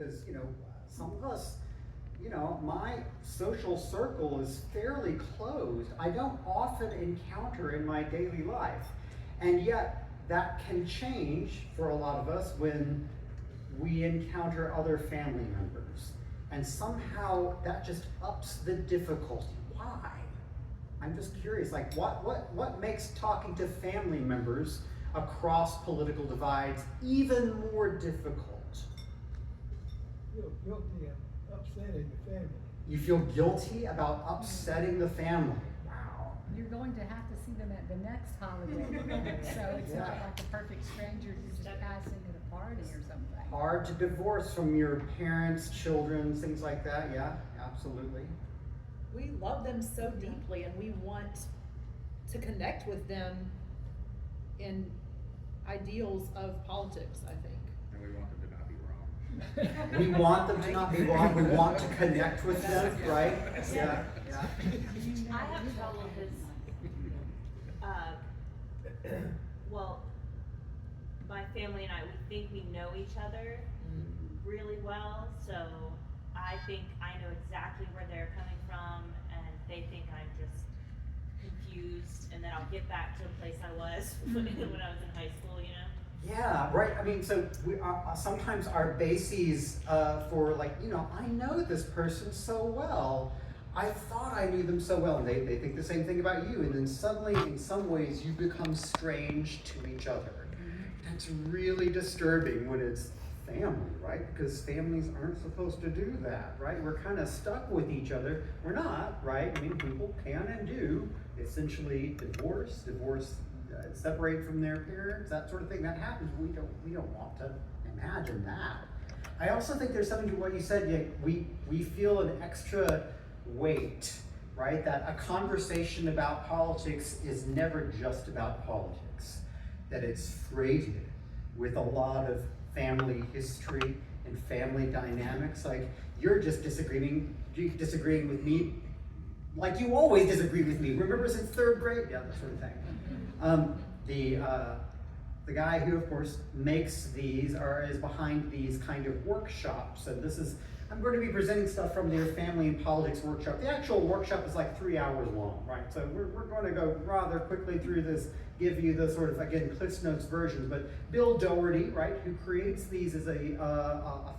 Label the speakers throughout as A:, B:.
A: Because, some of us, my social circle is fairly closed. I don't often encounter in my daily life. And yet, that can change for a lot of us when we encounter other family members. And somehow that just ups the difficulty. Why? I'm just curious, like what makes talking to family members across political divides even more difficult?
B: Feel guilty of upsetting the family.
A: You feel guilty about upsetting the family. Wow.
C: You're going to have to see them at the next holiday, so it's not like a perfect stranger you're just passing at a party or something.
A: Hard to divorce from your parents, children, things like that. Yeah, absolutely.
D: We love them so deeply and we want to connect with them in ideals of politics, I think.
E: And we want them to not be wrong.
A: We want them to not be wrong. We want to connect with them, right? Yeah, yeah.
F: I have trouble because, well, my family and I, we think we know each other really well, so I think I know exactly where they're coming from, and they think I'm just confused, and then I'll get back to the place I was when I was in high school,
A: Yeah, right. I mean, so we sometimes our bases for I know this person so well. I thought I knew them so well, and they think the same thing about you, and then suddenly, in some ways, you become strange to each other. That's really disturbing when it's family, right? Because families aren't supposed to do that, right? We're kind of stuck with each other. We're not, right? I mean, people can and do essentially divorce, separate from their parents, that sort of thing. That happens. We don't want to imagine that. I also think there's something to what you said. We feel an extra weight, right? That a conversation about politics is never just about politics. That it's freighted with a lot of family history and family dynamics. Like, you're just disagreeing with me like you always disagree with me. Remember since third grade? Yeah, that sort of thing. The guy who, of course, makes these is behind these kind of workshops. And I'm going to be presenting stuff from their family and politics workshop. The actual workshop is like 3 hours long, right? So we're going to go rather quickly through this, give you the sort of, again, Cliff's Notes versions. But Bill Doherty, right, who creates these as a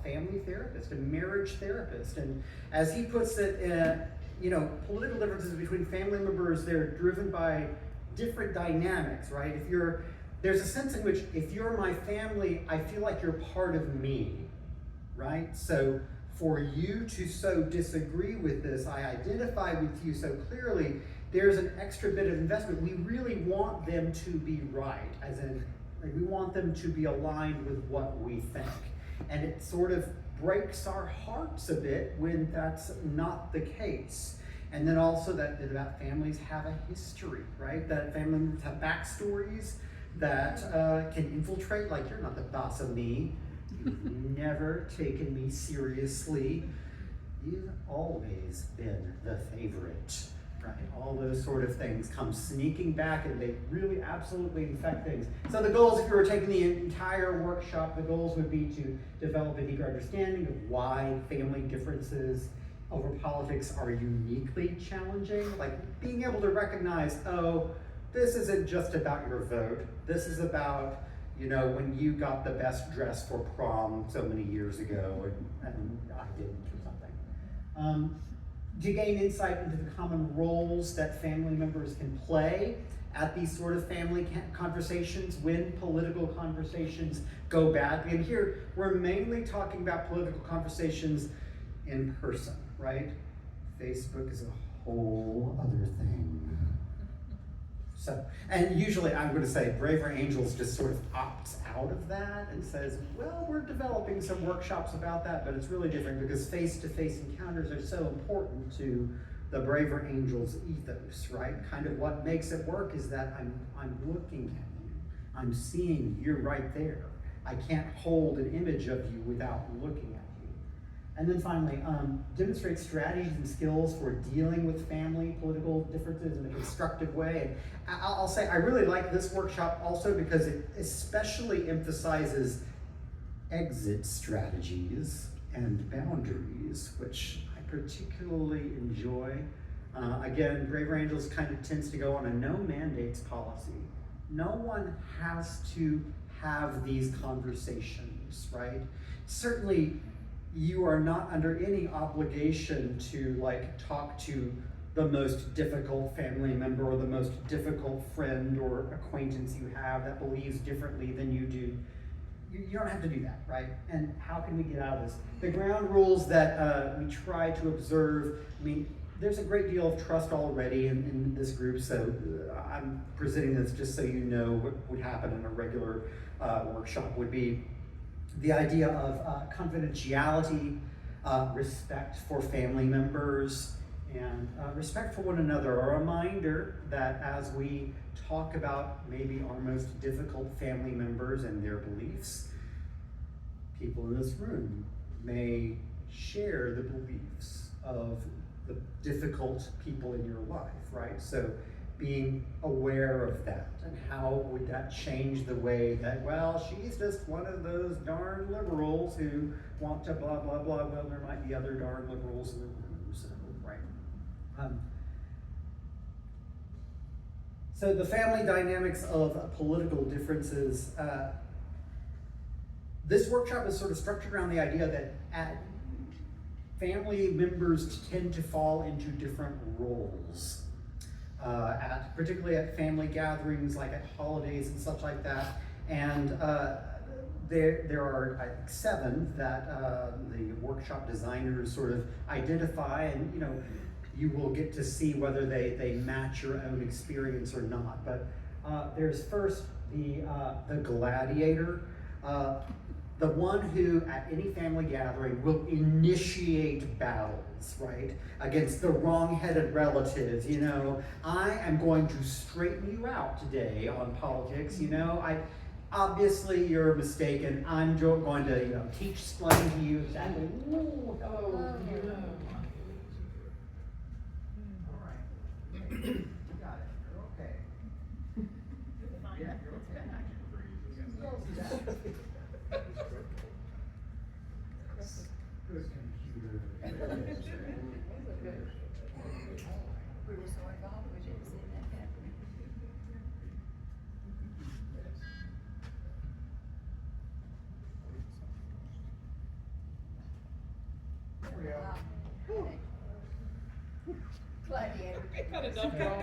A: family therapist, a marriage therapist. And as he puts it, political differences between family members, they're driven by different dynamics, right? There's a sense in which if you're my family, I feel like you're part of me, right? So for you to so disagree with this, I identify with you so clearly, there's an extra bit of investment. We really want them to be right, as in, we want them to be aligned with what we think. And it sort of breaks our hearts a bit when that's not the case. And then also that families have a history, right? That family members have backstories that can infiltrate, like, you're not the boss of me. You've never taken me seriously. You've always been the favorite, right? All those sort of things come sneaking back, and they really absolutely infect things. So the goals, if you were taking the entire workshop, the goals would be to develop a deeper understanding of why family differences over politics are uniquely challenging. Like, being able to recognize, this isn't just about your vote. This is about, when you got the best dress for prom so many years ago and I didn't, or something. To gain insight into the common roles that family members can play at these sort of family conversations when political conversations go badly. And here, we're mainly talking about political conversations in person, right? Facebook is a whole other thing. So, and usually I'm going to say Braver Angels just sort of opts out of that and says, well, we're developing some workshops about that, but it's really different because face-to-face encounters are so important to the Braver Angels ethos, right? Kind of what makes it work is that I'm looking at you. I'm seeing you right there. I can't hold an image of you without looking at you. And then finally, demonstrate strategies and skills for dealing with family political differences in a constructive way. And I'll say I really like this workshop also because it especially emphasizes exit strategies and boundaries, which I particularly enjoy. Again, Braver Angels kind of tends to go on a no mandates policy. No one has to have these conversations, right? Certainly, you are not under any obligation to like talk to the most difficult family member or the most difficult friend or acquaintance you have that believes differently than you do. You don't have to do that, right? And how can we get out of this? The ground rules that we try to observe, I mean, there's a great deal of trust already in this group, so I'm presenting this just so you know what would happen in a regular workshop would be the idea of confidentiality, respect for family members, and respect for one another. A reminder that as we talk about maybe our most difficult family members and their beliefs, people in this room may share the beliefs of the difficult people in your life, right? So being aware of that, and how would that change the way that, well, she's just one of those darn liberals who want to blah, blah, blah. Well, there might be other darn liberals in the room, so, right? So the family dynamics of political differences, this workshop is sort of structured around the idea that family members tend to fall into different roles. Particularly at family gatherings, like at holidays and such like that. And there are, I think, 7 that the workshop designers sort of identify, and you will get to see whether they match your own experience or not. But there's first the gladiator, the one who at any family gathering will initiate battles, right? Against the wrong-headed relatives. I am going to straighten you out today on politics. Obviously you're mistaken. I'm going to explain to you exactly. Ooh, hello. All right. You got it. You're okay. Yeah, you're okay. Good computer.
G: We were so involved, we didn't see that happening.
A: There we go.
G: Gladiator.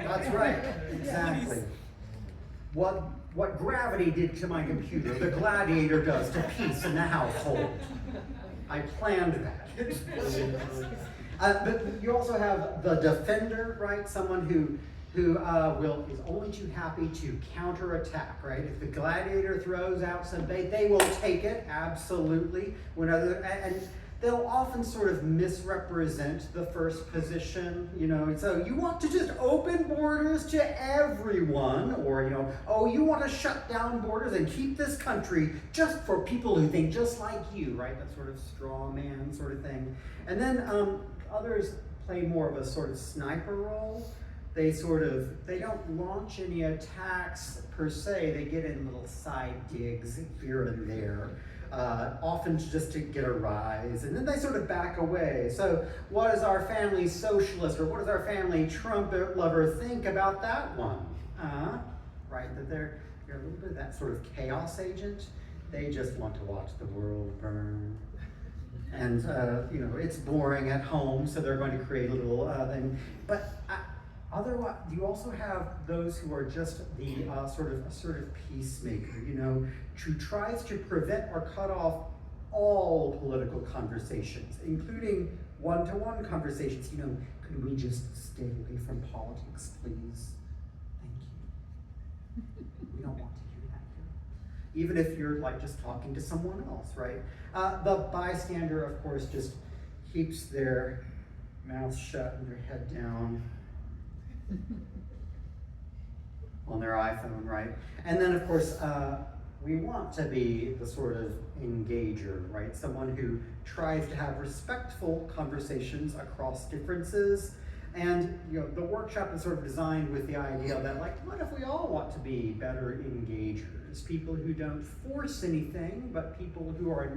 A: That's right, exactly. What gravity did to my computer, the gladiator does to peace in the household. I planned that. But you also have the defender, right? Someone who is only too happy to counterattack, right? If the gladiator throws out some bait, they will take it, absolutely. And they'll often sort of misrepresent the first position, so you want to just open borders to everyone, or, you want to shut down borders and keep this country just for people who think just like you, right? That sort of straw man sort of thing. And then others play more of a sort of sniper role. They don't launch any attacks per se, they get in little side digs here and there. Often just to get a rise, and then they sort of back away. So what does our family socialist, or what does our family Trump lover think about that one? Right, that they're a little bit of that sort of chaos agent. They just want to watch the world burn. And, it's boring at home, so they're going to create a little thing. But otherwise, you also have those who are just the sort of assertive peacemaker, who tries to prevent or cut off all political conversations, including one-to-one conversations. Could we just stay away from politics, please? Thank you. We don't want to hear that here. Even if you're just talking to someone else, right? The bystander, of course, just keeps their mouth shut and their head down on their iPhone, right? And then, of course, we want to be the sort of engager, right? Someone who tries to have respectful conversations across differences. And, the workshop is sort of designed with the idea that, what if we all want to be better engagers? People who don't force anything, but people who are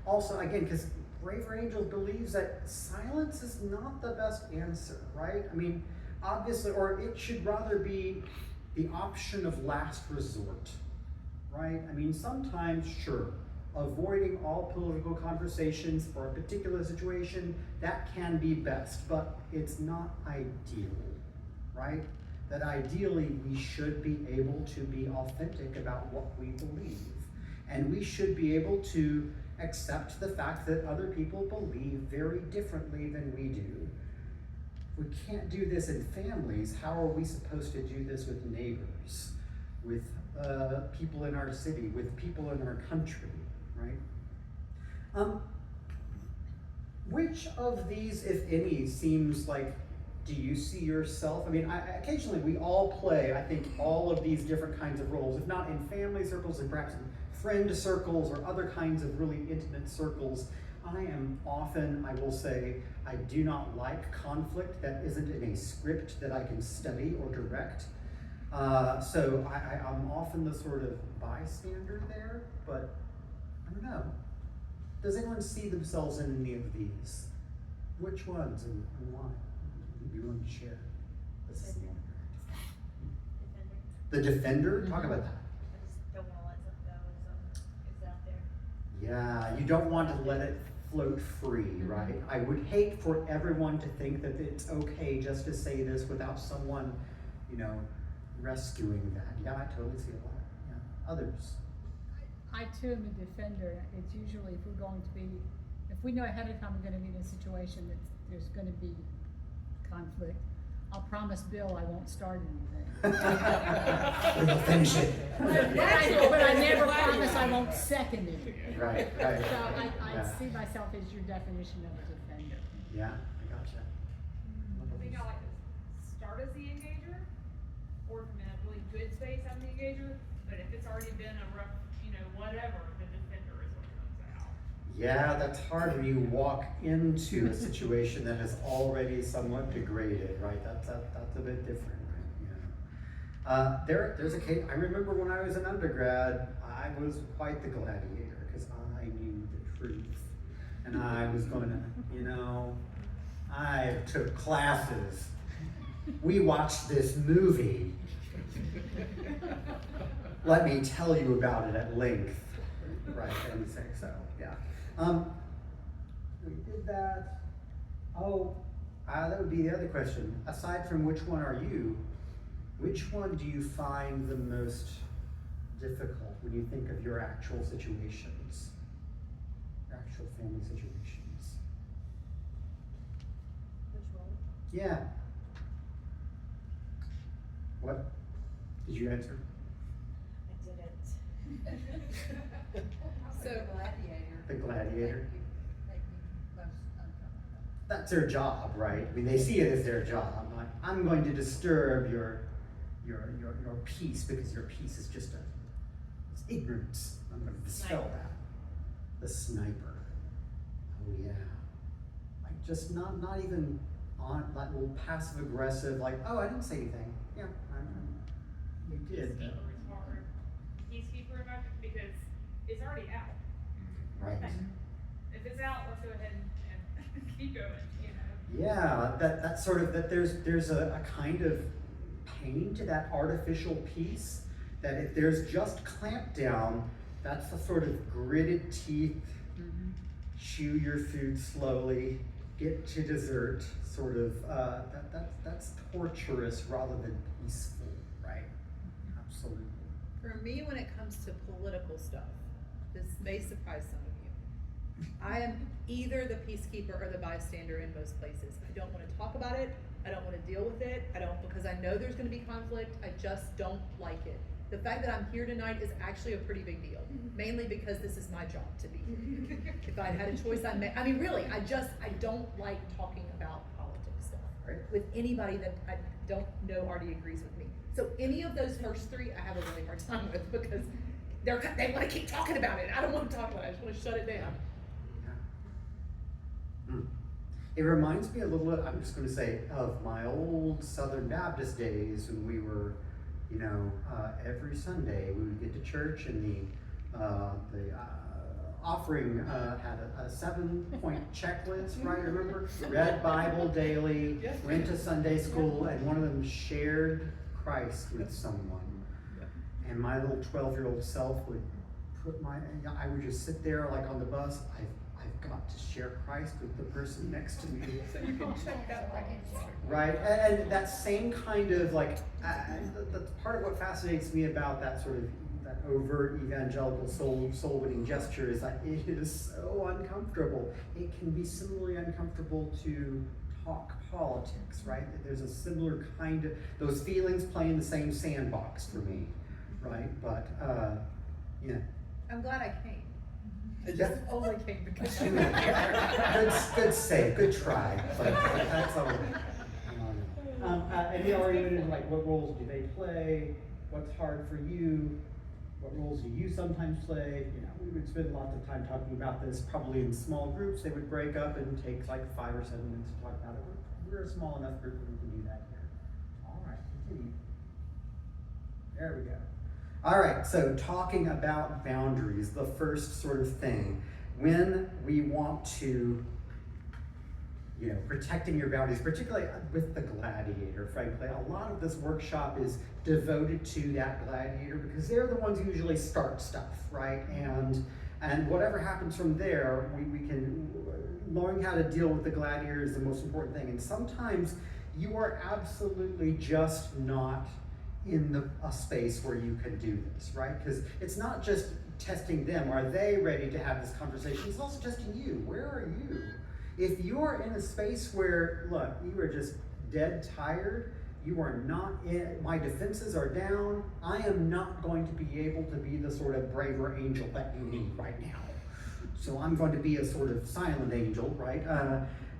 A: also, again, because Braver Angels believes that silence is not the best answer, right? I mean, obviously, or it should rather be the option of last resort, right? I mean, sometimes, sure, avoiding all political conversations for a particular situation, that can be best, but it's not ideal, right? That ideally we should be able to be authentic about what we believe. And we should be able to accept the fact that other people believe very differently than we do. We can't do this in families. How are we supposed to do this with neighbors, with people in our city, with people in our country, right? Which of these, if any, seems like, do you see yourself? I mean, occasionally we all play, I think, all of these different kinds of roles, if not in family circles and perhaps in friend circles or other kinds of really intimate circles. I am often, I will say, I do not like conflict that isn't in a script that I can study or direct. So I'm often the sort of bystander there, but I don't know. Does anyone see themselves in any of these? Which ones and why? You want to share?
F: Defender.
A: The defender? Talk about that.
F: I just don't wanna let something go if it's out there.
A: Yeah, you don't want to let it float free, right? I would hate for everyone to think that it's okay just to say this without someone, you know, rescuing that. Yeah, I totally see a lot. Yeah. Others?
C: I too am a defender. It's usually if we're going to be, if we know ahead of time we're gonna be in a situation that there's gonna be conflict, I'll promise Bill I won't start anything.
A: We'll finish it.
C: But I never promise I won't second it.
A: Right.
C: So I
A: Yeah.
C: see myself as your definition of a defender.
A: Yeah, I gotcha.
H: I think I like to start as the engager, or if I'm in a really good space, I'm the engager, but if it's already been a rough, whatever, the defender is what comes out.
A: Yeah, that's hard when you walk into a situation that has already somewhat degraded, right? That's a bit different, right? Yeah. There's a case, I remember when I was an undergrad, I was quite the gladiator because I knew the truth. And I was going to, I took classes. We watched this movie. Let me tell you about it at length. Right, and say so, yeah. We did that. Oh, that would be the other question. Aside from which one are you, which one do you find the most difficult when you think of your actual situations? Your actual family situations?
D: Which role?
A: Yeah. What? Did you answer?
F: I didn't.
D: So-
G: Gladiator.
A: The gladiator.
G: Make me most uncomfortable.
A: That's their job, right? I mean, they see it as their job. Like, I'm going to disturb your peace because your peace is just it's ignorance. I'm going to dispel
F: Sniper.
A: that. The sniper. Oh yeah. Like just not even on like a little passive aggressive. Like, oh, I didn't say anything. Yeah, you did.
H: Peacekeeper is hard. Peacekeeper emotion, because it's already out.
A: Right.
H: If it's out, let's go ahead and keep going,
A: Yeah, that sort of that there's a kind of pain to that artificial peace, that if there's just clamp down, that's the sort of gritted teeth, chew your food slowly, get to dessert, sort of that's torturous rather than peaceful, right? Absolutely.
D: For me, when it comes to political stuff, this may surprise some of you. I am either the peacekeeper or the bystander in most places. I don't want to talk about it. I don't want to deal with it. I don't, because I know there's going to be conflict. I just don't like it. The fact that I'm here tonight is actually a pretty big deal, mainly because this is my job to be here. If I had a choice, I mean, really, I don't like talking about politics stuff
A: Right.
D: with anybody that I don't know already agrees with me. So any of those first three, I have a really hard time with because they want to keep talking about it. I don't want to talk about it. I just want to shut it down.
A: Yeah. It reminds me a little bit, I'm just going to say, of my old Southern Baptist days when we were, every Sunday we would get to church and the offering had a 7-point checklist, right? Remember? Read Bible daily, went to Sunday school, and one of them shared Christ with someone. And my little 12-year-old self would I would just sit there like on the bus. I've got to share Christ with the person next to me.
D: So you can check that box.
A: Right, and that same kind of like, that's part of what fascinates me about that sort of that overt evangelical soul winning gesture is that it is so uncomfortable. It can be similarly uncomfortable to talk politics, right? There's a similar kind of, those feelings play in the same sandbox for me, right? But yeah.
D: I'm glad I came. I
A: Yeah.
D: just only came because you
A: Good save, good try, but that's all. And the argument, like, what roles do they play? What's hard for you? What roles do you sometimes play? You know, we would spend lots of time talking about this, probably in small groups. They would break up and take like 5 or 7 minutes to talk about it. We're a small enough group that we can do that here. All right, continue. There we go. All right, so talking about boundaries, the first sort of thing. When we want to, you know, protecting your boundaries, particularly with the gladiator, frankly, a lot of this workshop is devoted to that gladiator because they're the ones who usually start stuff, right? And whatever happens from there, we can, learning how to deal with the gladiator is the most important thing. And sometimes you are absolutely just not in a space where you can do this, right? Because it's not just testing them. Are they ready to have this conversation? It's also testing you. Where are you? If you are in a space where, look, you are just dead tired, you are not in, my defenses are down, I am not going to be able to be the sort of braver angel that you need right now. So I'm going to be a sort of silent angel, right?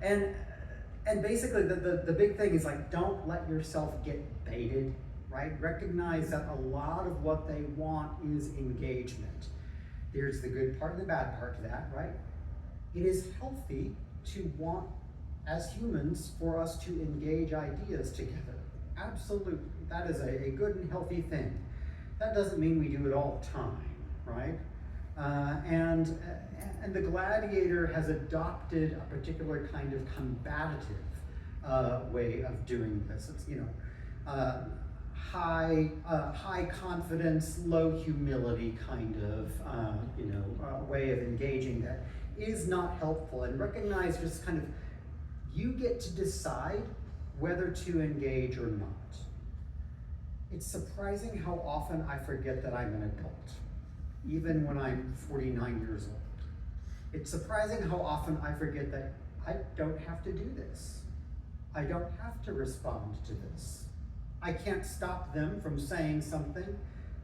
A: And basically the big thing is like, don't let yourself get baited, right? Recognize that a lot of what they want is engagement. There's the good part and the bad part to that, right? It is healthy to want, as humans, for us to engage ideas together. Absolutely, that is a good and healthy thing. That doesn't mean we do it all the time, right? And the gladiator has adopted a particular kind of combative way of doing this. It's, you know, high confidence, low humility kind of, you know, way of engaging that is not helpful. And recognize just kind of, you get to decide whether to engage or not. It's surprising how often I forget that I'm an adult, even when I'm 49 years old. It's surprising how often I forget that I don't have to do this. I don't have to respond to this. I can't stop them from saying something,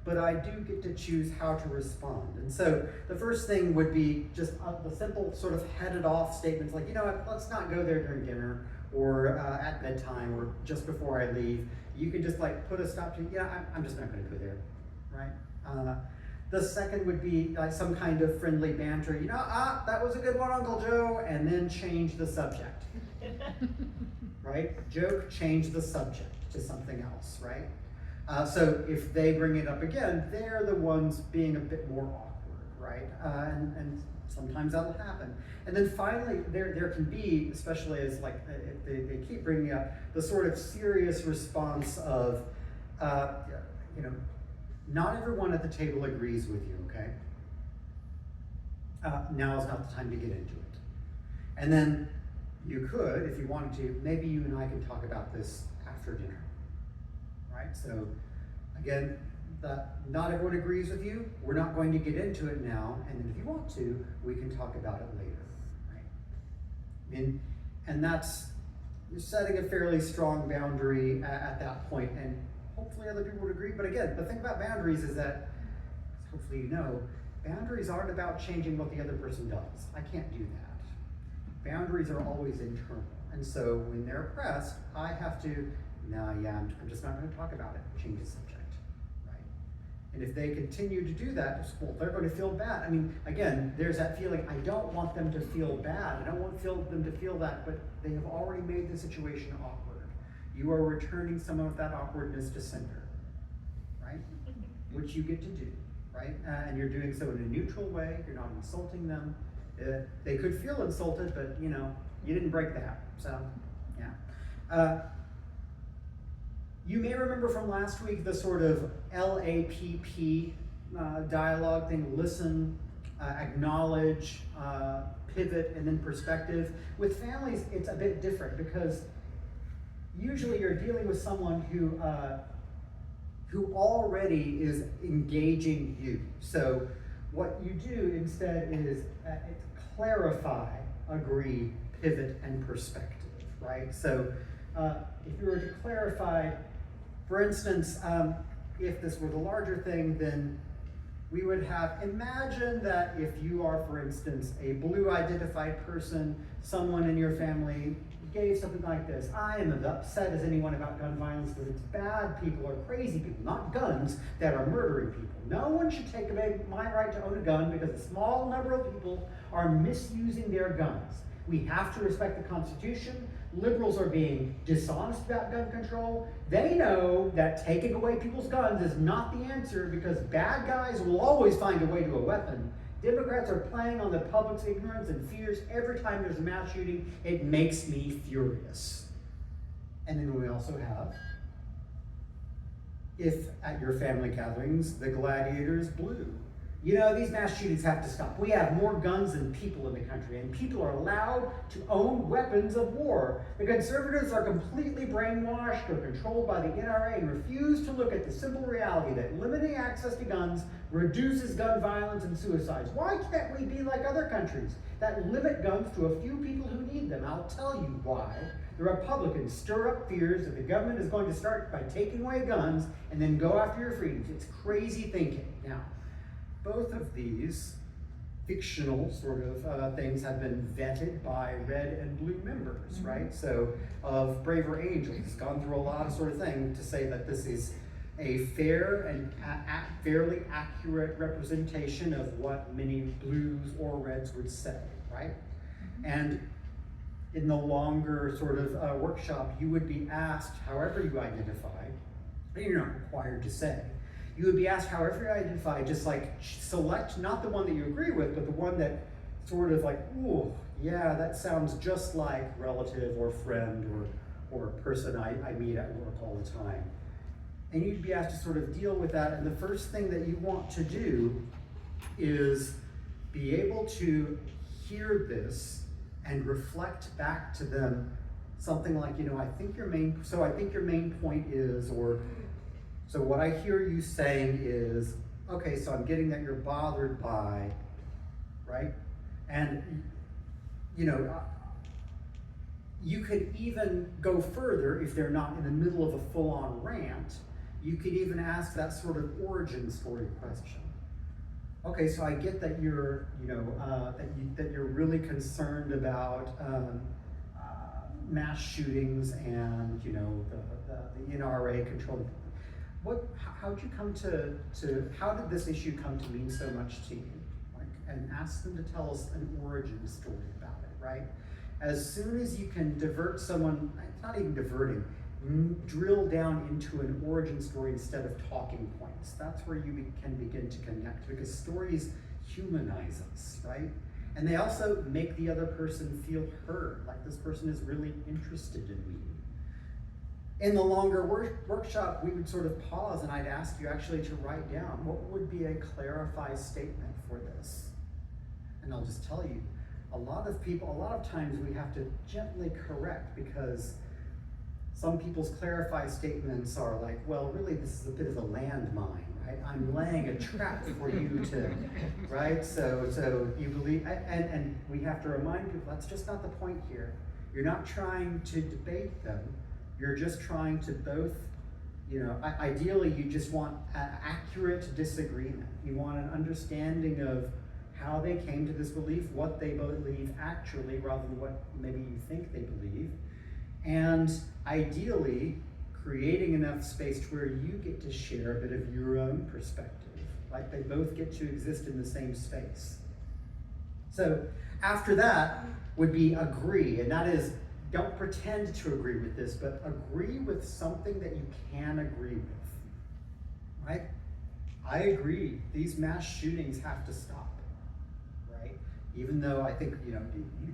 A: but I do get to choose how to respond. And so the first thing would be just the simple sort of headed off statements like, you know what, let's not go there during dinner or at bedtime or just before I leave. You can just like put a stop to, yeah, I'm just not gonna go there, right? The second would be like some kind of friendly banter, you know, that was a good one, Uncle Joe, and then change the subject, right? Joke, change the subject to something else, right? So if they bring it up again, they're the ones being a bit more awkward, right? And sometimes that'll happen. And then finally, there can be, especially as like, if they keep bringing up the sort of serious response of, you know, not everyone at the table agrees with you, okay? Now is not the time to get into it. And then you could, if you wanted to, maybe you and I can talk about this after dinner. Right? So again, not everyone agrees with you. We're not going to get into it now, and then if you want to, we can talk about it later. Right? And that's, you're setting a fairly strong boundary at that point, and hopefully other people would agree. But again, the thing about boundaries is that, hopefully you know, boundaries aren't about changing what the other person does. I can't do that. Boundaries are always internal, and so when they're pressed, I have to, no, yeah, I'm just not going to talk about it. Change the subject, right? And if they continue to do that, well, they're going to feel bad. I mean, again, there's that feeling, I don't want them to feel bad. I don't want them to feel that, but they have already made the situation awkward. You are returning some of that awkwardness to center, right? Which you get to do. right? And you're doing so in a neutral way, you're not insulting them. They could feel insulted, but you know, you didn't break the habit, so yeah. You may remember from last week the sort of LAPP dialogue thing: listen, acknowledge, pivot, and then perspective. With families, it's a bit different because usually you're dealing with someone who already is engaging you. So what you do instead is clarify, agree, pivot, and perspective, right? So if you were to clarify, for instance, if this were the larger thing, then we would have, imagine that if you are, for instance, a blue identified person, someone in your family gave something like this: I am as upset as anyone about gun violence, but it's bad people or crazy people, not guns, that are murdering people. No one should take away my right to own a gun because a small number of people are misusing their guns. We have to respect the Constitution. Liberals are being dishonest about gun control. They know that taking away people's guns is not the answer because bad guys will always find a way to a weapon. Democrats are playing on the public's ignorance and fears every time there's a mass shooting. It makes me furious. And then we also have, if at your family gatherings the gladiator is blue. You know, these mass shootings have to stop. We have more guns than people in the country, and people are allowed to own weapons of war. The conservatives are completely brainwashed or controlled by the NRA and refuse to look at the simple reality that limiting access to guns reduces gun violence and suicides. Why can't we be like other countries that limit guns to a few people who need them? I'll tell you why. The Republicans stir up fears that the government is going to start by taking away guns and then go after your freedoms. It's crazy thinking. Now, both of these fictional sort of things have been vetted by red and blue members, right? So of Braver Angels, it's gone through a lot of sort of thing to say that this is a fair and fairly accurate representation of what many blues or reds would say, right? And in the longer sort of workshop, you would be asked, however you identify, and you're not required to say, you would be asked however you identify, just like select not the one that you agree with, but the one that sort of like, ooh, yeah, that sounds just like relative or friend or a person I meet at work all the time. And you'd be asked to sort of deal with that. And the first thing that you want to do is be able to hear this and reflect back to them something like, you know, I think your main point is, or so what I hear you saying is, okay, so I'm getting that you're bothered by, right? And, you know, you could even go further if they're not in the middle of a full-on rant. You could even ask that sort of origin story question. Okay, so I get that you're, you know, that you're really concerned about mass shootings and, you know, the NRA controlling. How'd you come to how did this issue come to mean so much to you? Like, and ask them to tell us an origin story about it, right? As soon as you can divert someone, not even diverting, drill down into an origin story instead of talking points. That's where you can begin to connect, because stories humanize us, right? And they also make the other person feel heard, like this person is really interested in me. In the longer workshop, we would sort of pause and I'd ask you actually to write down what would be a clarify statement for this. And I'll just tell you, a lot of times we have to gently correct, because some people's clarify statements are like, well, really this is a bit of a landmine, right? I'm laying a trap for you to, right? So you believe, and we have to remind people, that's just not the point here. You're not trying to debate them. You're just trying to both, you know, ideally you just want an accurate disagreement. You want an understanding of how they came to this belief, what they believe actually, rather than what maybe you think they believe. And ideally, creating enough space to where you get to share a bit of your own perspective, like they both get to exist in the same space. So after that would be agree, and that is, don't pretend to agree with this, but agree with something that you can agree with, right? I agree, these mass shootings have to stop, right? Even though I think, you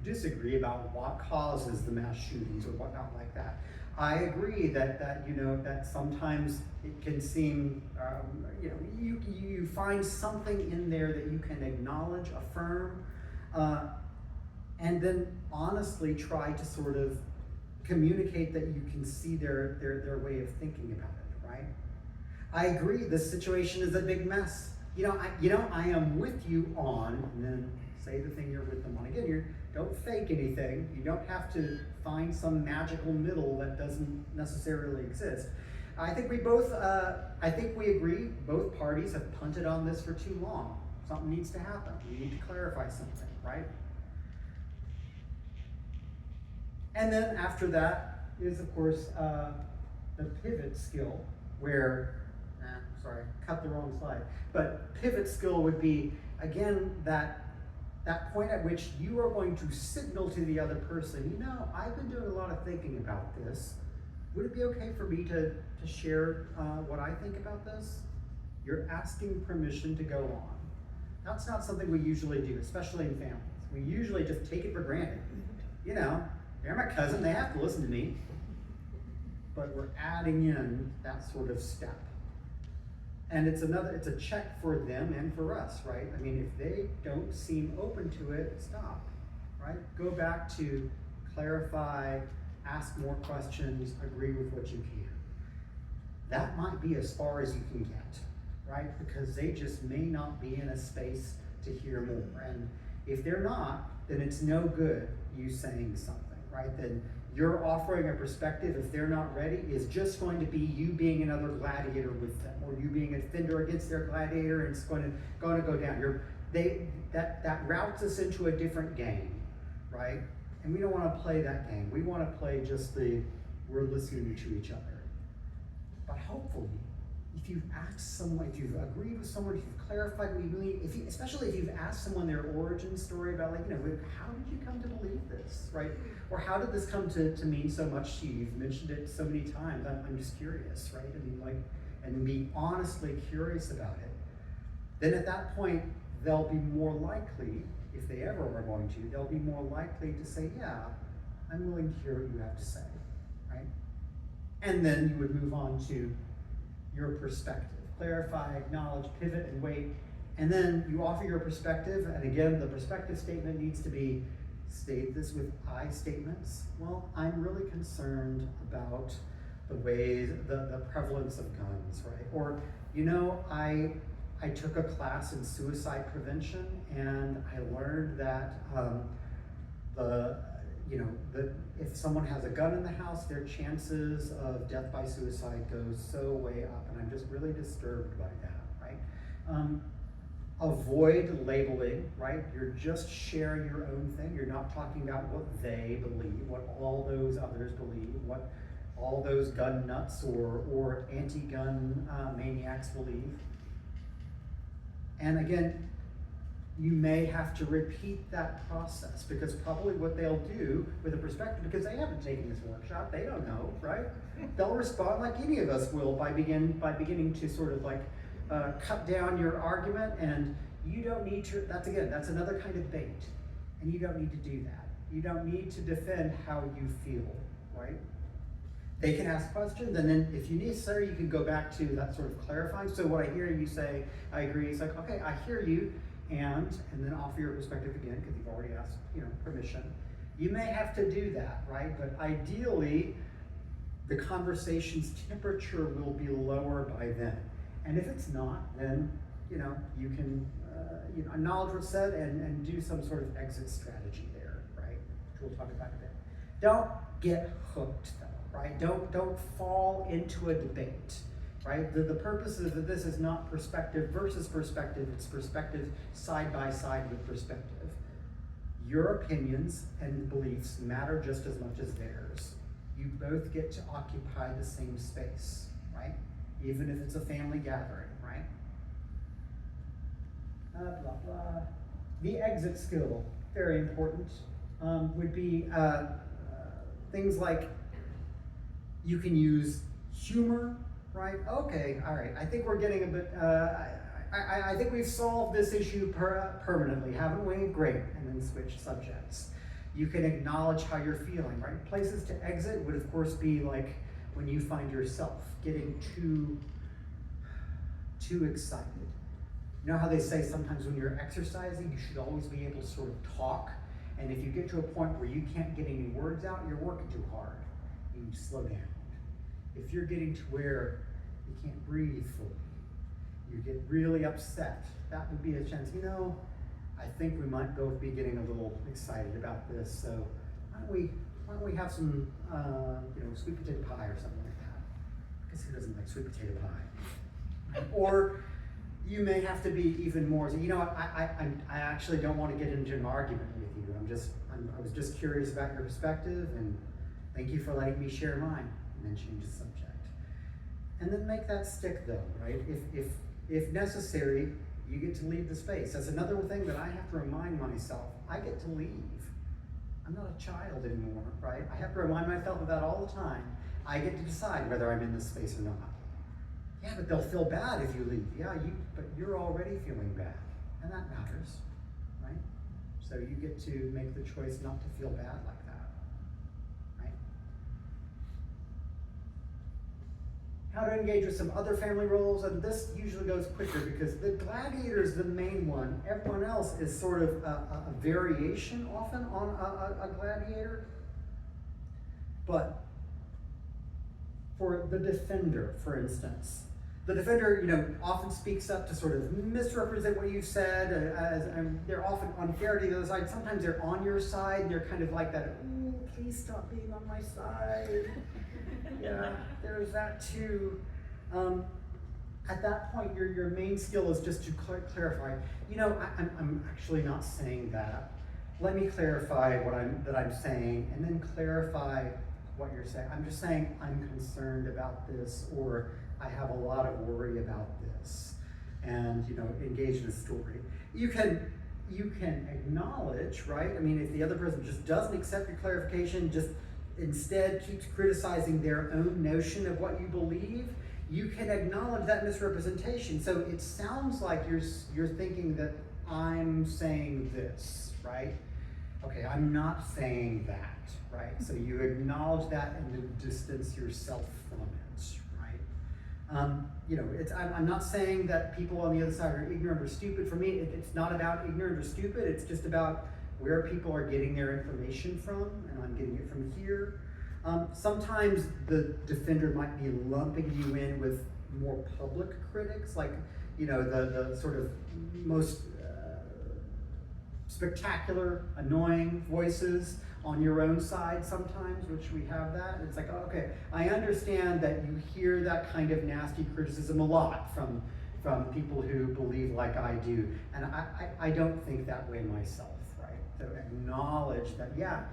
A: disagree about what causes the mass shootings or whatnot like that. I agree that that sometimes it can seem, you find something in there that you can acknowledge, affirm, and then honestly try to sort of communicate that you can see their way of thinking about it, right? I agree, this situation is a big mess. I am with you on, and then say the thing you're with them on. Again, don't fake anything. You don't have to find some magical middle that doesn't necessarily exist. I think we agree, both parties have punted on this for too long. Something needs to happen. We need to clarify something, right? And then after that is, of course, the pivot skill, where, sorry, cut the wrong slide. But pivot skill would be, again, that point at which you are going to signal to the other person, I've been doing a lot of thinking about this. Would it be okay for me to share what I think about this? You're asking permission to go on. That's not something we usually do, especially in families. We usually just take it for granted. They're my cousin, they have to listen to me. But we're adding in that sort of step. And it's a check for them and for us, right? I mean, if they don't seem open to it, stop, right? Go back to clarify, ask more questions, agree with what you can. That might be as far as you can get, right? Because they just may not be in a space to hear more. And if they're not, then it's no good you saying something, right? Then you're offering a perspective, if they're not ready, is just going to be you being another gladiator with them, or you being a defender against their gladiator, and it's going to go down. That routes us into a different game, right? And we don't want to play that game. We want to play just we're listening to each other. But hopefully, if you've asked someone, if you've agreed with someone, if you've clarified what you believe, especially if you've asked someone their origin story about, how did you come to believe this, right? Or how did this come to mean so much to you? You've mentioned it so many times. I'm just curious, right? And be honestly curious about it. Then at that point, they'll be more likely, if they ever are going to, they'll be more likely to say, yeah, I'm willing to hear what you have to say, right? And then you would move on to your perspective. Clarify, acknowledge, pivot, and wait. And then you offer your perspective, and again, the perspective statement needs to be, state this with I statements. Well, I'm really concerned about the ways, the prevalence of guns, right? Or, I took a class in suicide prevention, and I learned that if someone has a gun in the house, their chances of death by suicide goes so way up, and I'm just really disturbed by that, right? Avoid labeling, right? You're just sharing your own thing. You're not talking about what they believe, what all those others believe, what all those gun nuts or anti-gun maniacs believe. And again, you may have to repeat that process, because probably what they'll do with a perspective, because they haven't taken this workshop, they don't know, right? They'll respond like any of us will by beginning to sort of cut down your argument, and you don't need to, that's another kind of bait, and you don't need to do that. You don't need to defend how you feel, right? They can ask questions, and then if you necessary, you can go back to that sort of clarifying. So what I hear you say, I agree, it's like, okay, I hear you, and then offer your perspective again, because you've already asked, permission. You may have to do that, right? But ideally, the conversation's temperature will be lower by then. And if it's not, then, you can acknowledge what's said and do some sort of exit strategy there, right? Which we'll talk about a bit. Don't get hooked, though, right? Don't fall into a debate. Right? The purpose of this is not perspective versus perspective, it's perspective side by side with perspective. Your opinions and beliefs matter just as much as theirs. You both get to occupy the same space, right? Even if it's a family gathering, right? Blah, blah. The exit skill, very important, would be things like you can use humor, right? Okay, all right. I think we're getting a bit. I think we've solved this issue permanently, haven't we? Great. And then switch subjects. You can acknowledge how you're feeling, right? Places to exit would, of course, be like when you find yourself getting too excited. You know how they say sometimes when you're exercising, you should always be able to sort of talk. And if you get to a point where you can't get any words out, you're working too hard. You need to slow down. If you're getting to where you can't breathe fully, you get really upset, that would be a chance, you know, I think we might both be getting a little excited about this, so why don't we have some, sweet potato pie or something like that? Because who doesn't like sweet potato pie? Or you may have to be even more, so, you know, I actually don't want to get into an argument with you. I was just curious about your perspective, and thank you for letting me share mine, and then change the subject. And then make that stick though, right? If necessary, you get to leave the space. That's another thing that I have to remind myself. I get to leave. I'm not a child anymore, right? I have to remind myself of that all the time. I get to decide whether I'm in this space or not. Yeah, but they'll feel bad if you leave. Yeah, but you're already feeling bad, and that matters, right? So you get to make the choice not to feel bad like that, right? How to engage with some other family roles, and this usually goes quicker because the gladiator is the main one. Everyone else is sort of a variation often on a gladiator. But for the defender, for instance, the defender, often speaks up to sort of misrepresent what you've said, and they're often unfair to the other side. Sometimes they're on your side, and they're kind of like that, ooh, please stop being on my side. Yeah, there's that too. At that point, your main skill is just to clarify. I'm actually not saying that. Let me clarify that I'm saying, and then clarify what you're saying. I'm just saying I'm concerned about this, or I have a lot of worry about this, and engage in a story. You can acknowledge, right? I mean, if the other person just doesn't accept your clarification, just instead keeps criticizing their own notion of what you believe, you can acknowledge that misrepresentation. So it sounds like you're thinking that I'm saying this, right? Okay, I'm not saying that, right? So you acknowledge that and then distance yourself from it, right? I'm not saying that people on the other side are ignorant or stupid. For me, it's not about ignorant or stupid. It's just about where people are getting their information from, and I'm getting it from here. Sometimes the defender might be lumping you in with more public critics, like, the sort of most spectacular, annoying voices on your own side sometimes, which we have that. It's like, oh, okay, I understand that you hear that kind of nasty criticism a lot from people who believe like I do, and I don't think that way myself, right? So acknowledge that, yeah,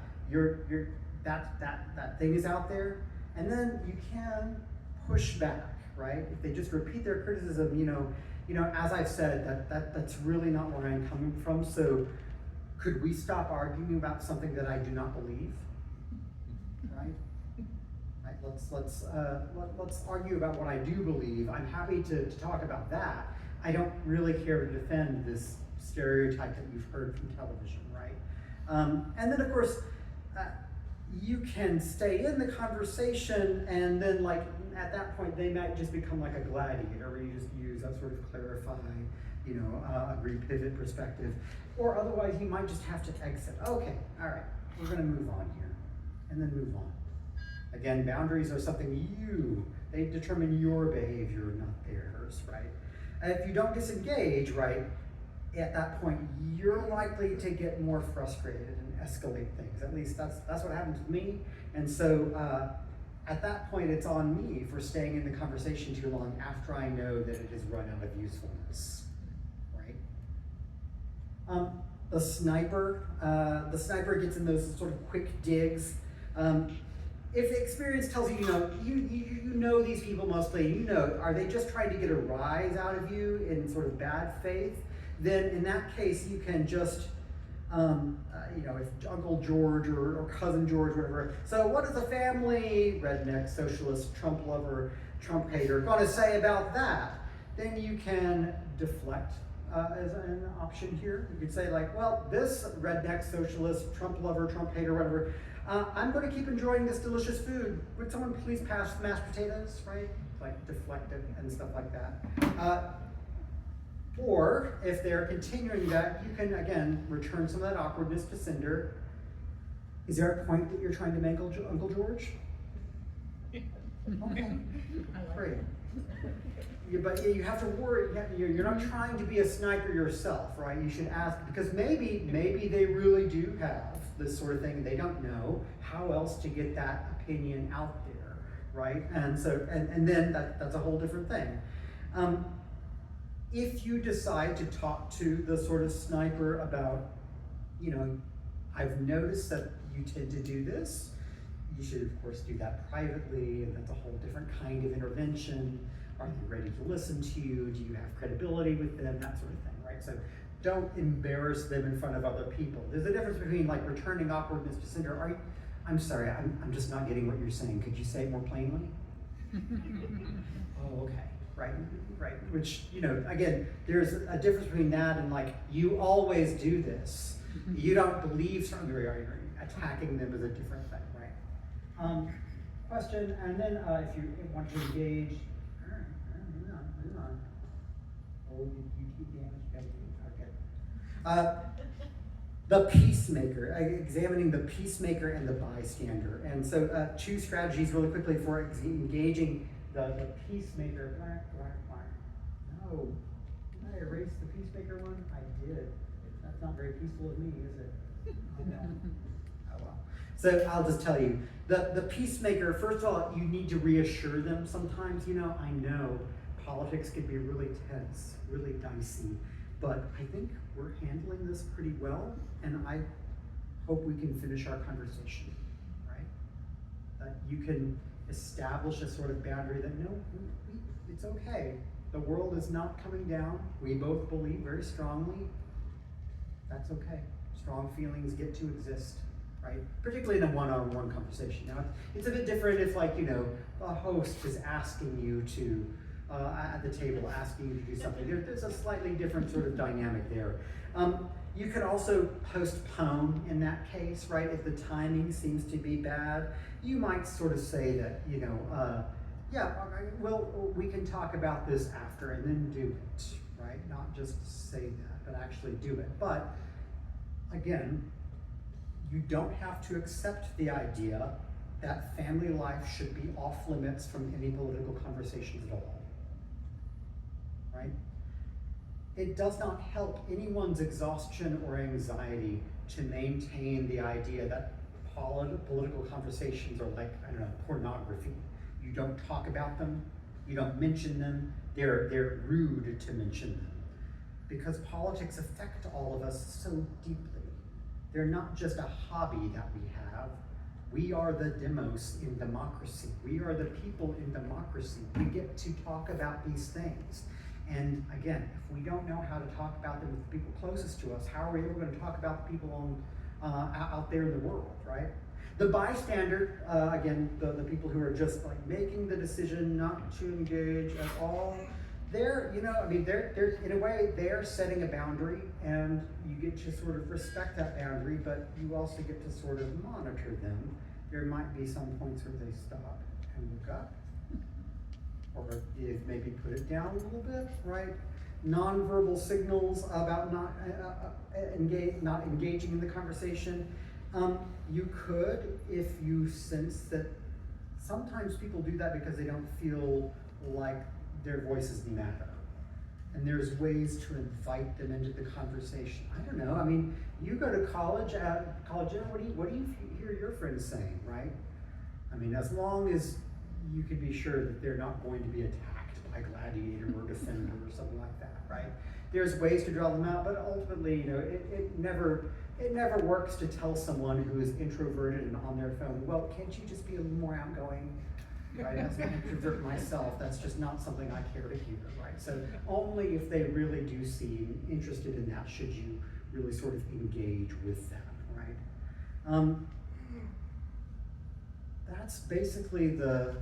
A: that thing is out there, and then you can push back, right? If they just repeat their criticism, as I've said, that's really not where I'm coming from. So could we stop arguing about something that I do not believe? Right? Right. Let's argue about what I do believe. I'm happy to talk about that. I don't really care to defend this stereotype that you've heard from television, right? And then of course, you can stay in the conversation, and then at that point they might just become like a gladiator, where you just use that sort of clarify, agree pivot perspective, or otherwise you might just have to exit. Okay, all right, we're going to move on here, and then move on. Again, boundaries are something they determine your behavior, not theirs, right? And if you don't disengage, right, at that point you're likely to get more frustrated and escalate things. At least that's what happened to me. And so at that point it's on me for staying in the conversation too long after I know that it has run out of usefulness, right? The sniper gets in those sort of quick digs. If the experience tells you, you know these people mostly, are they just trying to get a rise out of you in sort of bad faith? Then in that case, you can just if Uncle George or Cousin George, whatever. So what is a family redneck, socialist, Trump lover, Trump hater going to say about that? Then you can deflect as an option here. You could say like, well, this redneck, socialist, Trump lover, Trump hater, whatever, I'm going to keep enjoying this delicious food. Would someone please pass the mashed potatoes, right? Like deflect it and stuff like that. Or if they're continuing that, you can again return some of that awkwardness to sender. Is there a point that you're trying to make, Uncle George? Okay, great. But you have to worry. You're not trying to be a sniper yourself, right? You should ask, because maybe they really do have this sort of thing, and they don't know how else to get that opinion out there, right? And so, and then that's a whole different thing. If you decide to talk to the sort of sniper about, I've noticed that you tend to do this, you should of course do that privately, and that's a whole different kind of intervention. Are they ready to listen to you? Do you have credibility with them? That sort of thing, right? So don't embarrass them in front of other people. There's a difference between like returning awkwardness to sender. I'm sorry, I'm just not getting what you're saying. Could you say it more plainly? Oh, okay. Right. Which, again, there's a difference between that and like, you always do this. You don't believe something, attacking them is a different thing, right? Question, and then if you want to engage, move on. Oh, you keep damage, okay. The peacemaker, examining the peacemaker and the bystander. And so 2 strategies really quickly for engaging the peacemaker. No, did I erase the peacemaker one? I did. That's not very peaceful of me, is it? Oh well. So I'll just tell you, the peacemaker, first of all, you need to reassure them sometimes. I know politics can be really tense, really dicey, but I think we're handling this pretty well, and I hope we can finish our conversation, right? That you can establish a sort of boundary that it's okay. The world is not coming down. We both believe very strongly. That's okay. Strong feelings get to exist, right? Particularly in a one-on-one conversation. Now, it's a bit different if a host is asking you to, at the table, asking you to do something. There's a slightly different sort of dynamic there. You could also postpone in that case, right? If the timing seems to be bad, you might sort of say that, we can talk about this after and then do it, right? Not just say that, but actually do it. But again, you don't have to accept the idea that family life should be off limits from any political conversations at all, right? It does not help anyone's exhaustion or anxiety to maintain the idea that political conversations are like, pornography. You don't talk about them, you don't mention them, they're rude to mention them. Because politics affect all of us so deeply. They're not just a hobby that we have. We are the demos in democracy. We are the people in democracy. We get to talk about these things. And again, if we don't know how to talk about them with the people closest to us, how are we ever going to talk about the people out there in the world, right? The bystander, again, the people who are just like making the decision not to engage at all, they're in a way, they're setting a boundary, and you get to sort of respect that boundary, but you also get to sort of monitor them. There might be some points where they stop and look up, or if maybe put it down a little bit, right? Nonverbal signals about not engaging in the conversation. You could, if you sense that sometimes people do that because they don't feel like their voices matter. And there's ways to invite them into the conversation. I don't know, you go to college, what do you hear your friends saying, right? As long as you can be sure that they're not going to be attacked by Gladiator or Defender or something like that, right? There's ways to draw them out, but ultimately, it never works to tell someone who is introverted and on their phone, well, can't you just be a little more outgoing? Right, as an introvert myself, that's just not something I care to hear, right? So only if they really do seem interested in that should you really sort of engage with them, right? That's basically the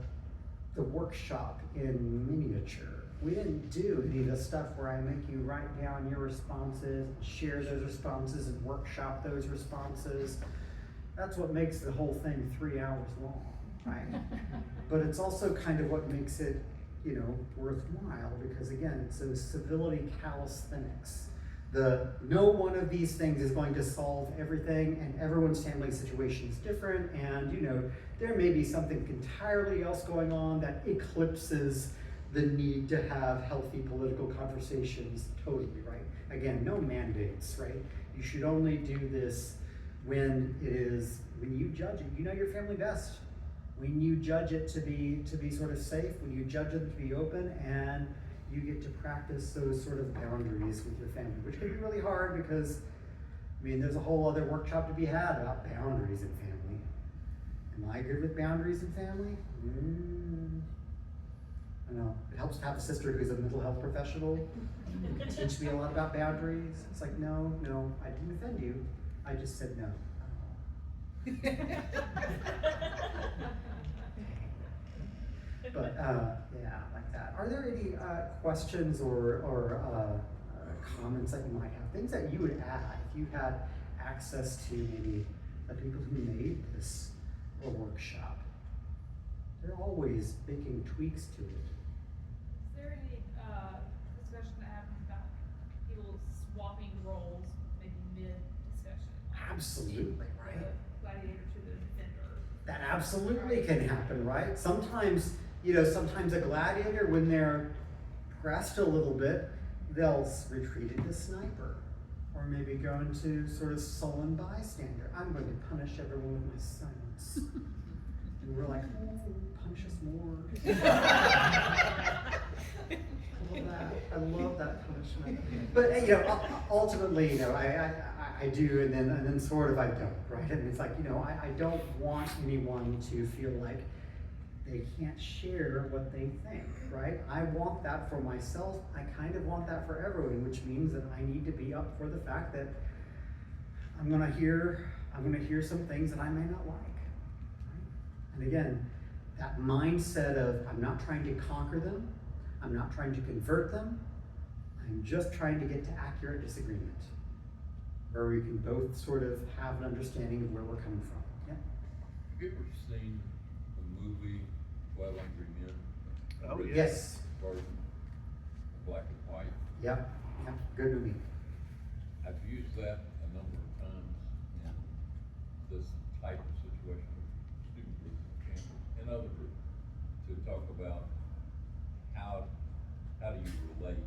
A: workshop in miniature. We didn't do any of the stuff where I make you write down your responses, share those responses, and workshop those responses. That's what makes the whole thing 3 hours long, right? But it's also kind of what makes it, you know, worthwhile, because again, it's those civility calisthenics. No one of these things is going to solve everything, and everyone's family situation is different, and you know, there may be something entirely else going on that eclipses the need to have healthy political conversations, totally, right? Again, no mandates, right? You should only do this when you judge it. You know your family best. When you judge it to be sort of safe, when you judge it to be open, and you get to practice those sort of boundaries with your family, which can be really hard because, I mean, there's a whole other workshop to be had about boundaries in family. Am I good with boundaries in family? I know, it helps to have a sister who's a mental health professional who can teach me a lot about boundaries. It's like, no, I didn't offend you. I just said no. But yeah, like that. Are there any questions or comments that you might have? Things that you would add if you had access to maybe the people who made this workshop? They're always making tweaks to it.
H: Is there any discussion that happens about people swapping roles, maybe mid-discussion?
A: Absolutely, right?
H: The gladiator to the defender.
A: That absolutely can happen, right? Sometimes, you know, sometimes a gladiator, when they're pressed a little bit, they'll retreat into sniper, or maybe go into sort of sullen bystander. I'm going to punish everyone with my silence. And we're like, oh, punish us more. I love that punishment. But you know, ultimately, you know, I do, and then sort of I don't, right? And it's like, you know, I don't want anyone to feel like they can't share what they think, right? I want that for myself. I kind of want that for everyone, which means that I need to be up for the fact that I'm gonna hear some things that I may not like. Right? And again, that mindset of I'm not trying to conquer them, I'm not trying to convert them, I'm just trying to get to accurate disagreement, where we can both sort of have an understanding of where we're coming from. Yeah.
I: Have you ever seen the movie 12 Angry Men?
B: Oh, yeah.
A: Yes.
I: Version, black and white.
A: Yep. Good movie.
I: I've used that a number of times in this type of situation with student groups on campus and other groups to talk about how do you relate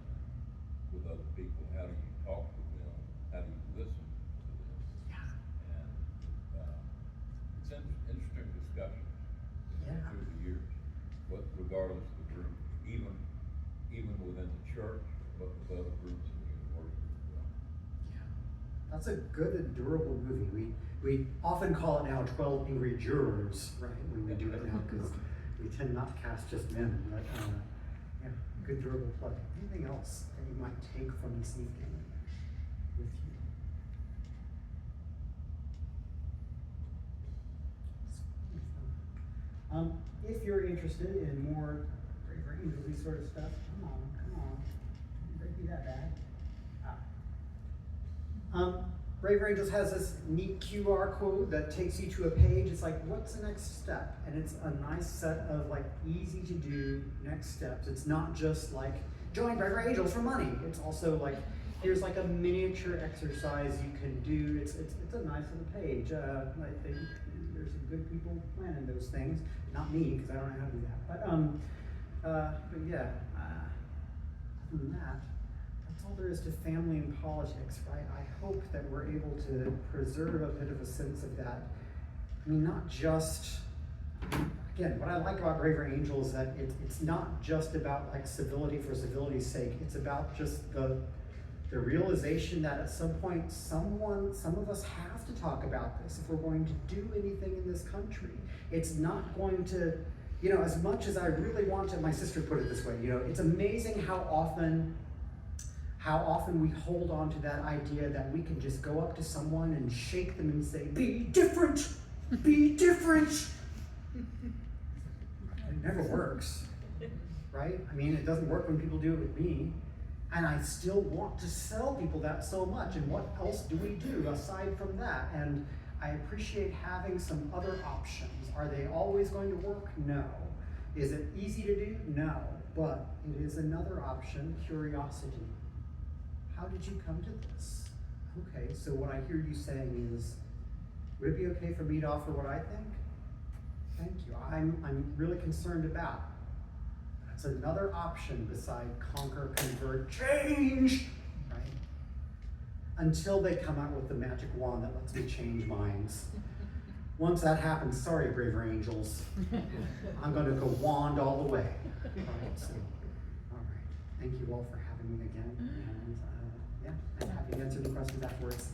I: with other people? How do you talk with them? How do you listen to them?
A: Yeah.
I: And it's an interesting discussion
A: Yeah.
I: through the years, but regardless of the group, even within the church, but with other groups in the university as well.
A: Yeah. That's a good and durable movie. We often call it now 12 Angry Jurors, right? When we do it now, because we tend not to cast just men. But yeah, good durable play. Anything else that you might take from this evening with you? If you're interested in more Brave Angels sort of stuff, come on. It might be that bad. Brave Angels has this neat QR code that takes you to a page. It's like, what's the next step? And it's a nice set of like easy to do next steps. It's not just like join Brave Angels for money. It's also like, here's like a miniature exercise you can do. It's a nice little page. I think there's some good people planning those things. Not me, because I don't know how to do that. But yeah, other than that, that's all there is to family and politics, right? I hope that we're able to preserve a bit of a sense of that. I mean, not just, again, what I like about Braver Angels is that it's not just about like civility for civility's sake. It's about just the realization that at some point, some of us have to talk about this if we're going to do anything in this country. It's not going to, you know, as much as I really want to, my sister put it this way, you know, it's amazing how how often we hold on to that idea that we can just go up to someone and shake them and say, be different, be different. It never works, right? I mean, it doesn't work when people do it with me. And I still want to sell people that so much. And what else do we do aside from that? And I appreciate having some other options. Are they always going to work? No. Is it easy to do? No. But it is another option, curiosity. How did you come to this? Okay, so what I hear you saying is, would it be okay for me to offer what I think? Thank you. I'm really concerned about. That's another option beside conquer, convert, change, right? Until they come out with the magic wand that lets me change minds. Once that happens, sorry, braver angels, I'm going to go wand all the way. Right, so, all right. Thank you all for having me again, and yeah, I'm happy to answer any questions afterwards.